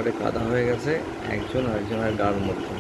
একেবারে কাদা হয়ে গেছে একজন আরেকজনের গার মধ্যে।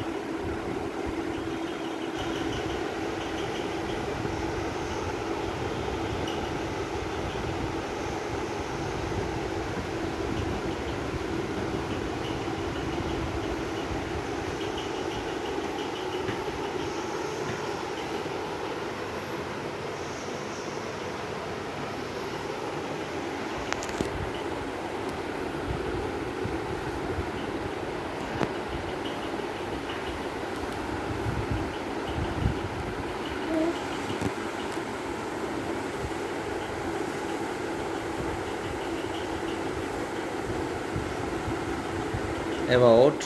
এবার ওঠ,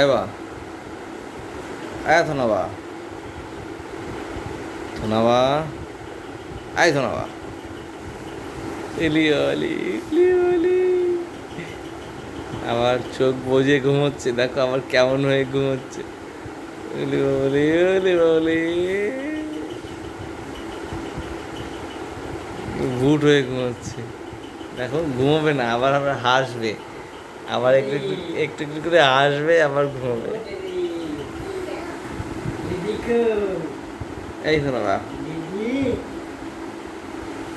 এবার ধনাবা ধনাবা ধনাবা এলিওলি এলিওলি। আমার চোখ বুজে ঘুমোচ্ছে, দেখো আমার কেমন হয়ে ঘুমোচ্ছে। এলিওলি এলিওলি ভুট হয়ে ঘুমোচ্ছে। দেখো ঘুমোবে না, আবার আবার হাসবে, আবার একটু একটু একটু একটু করে হাসবে, আবার ঘুমোবে। এই শোনো না,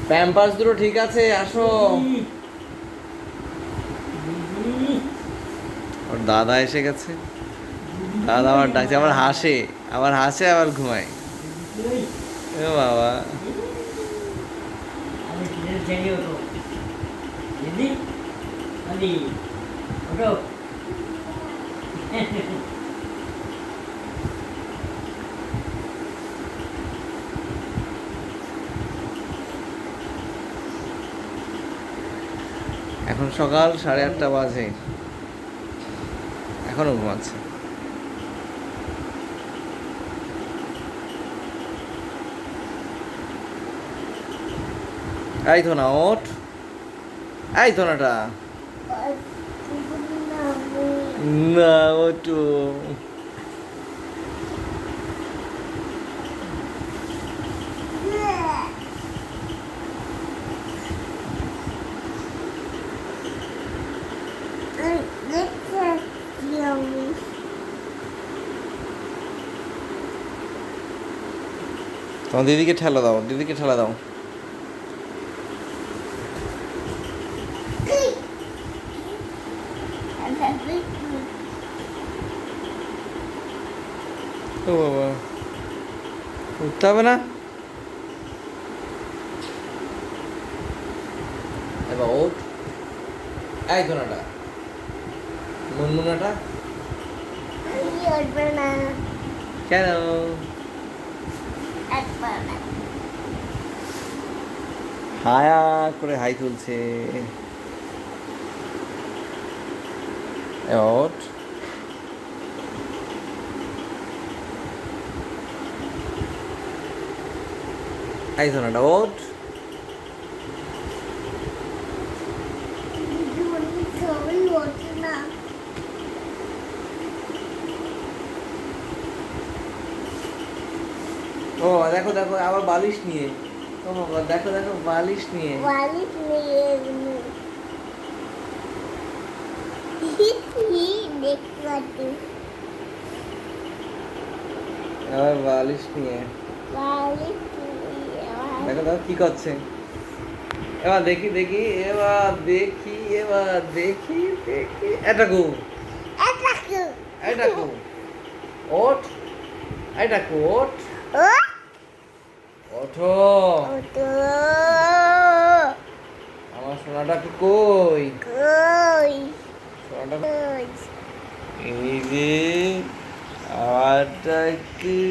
প্যাম্পাস দুটো ঠিক আছে, আসো। ওর দাদা এসে গেছে, দাদা আবার ডাকছে, আবার হাসে, আবার হাসে, আবার ঘুমায়। ও বাবা, এখন সকাল 8:30 বাজে, এখনো ঘুমাচ্ছে। এই তো না, ওঠ, এই তো নাটা না, ওটু। তোমার দিদিকে ঠেলা দাও, দিদিকে ঠেলা দাও। ও বাবা, উঠতে হবে না? এবার ওঠ, এই ধনাটা, মুনমুনাটা কেন? হায়া করে হাই তুলছে। ওঠ, এই ধনাটা ওঠ। ও দেখো দেখো, আবার বালিশ নিয়ে। ও বাবা, দেখো দেখো, বালিশ নিয়ে। আবার বালিশ নিয়ে, দেখো দেখো কি করছে। এবার দেখি দেখি, এবার দেখি, এবার দেখি দেখি, এটা কু, এটা কু, ওঠ, এটা কু, ওঠ, ওঠো। আমার সোনাটা কই? সোনাটা এই যে আওয়াজটা কি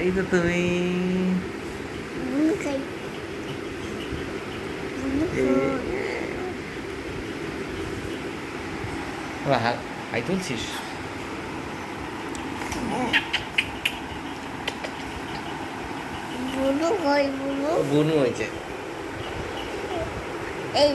এই তো তুমি। হাই তুলছিস? বুনু হয়েছে। এই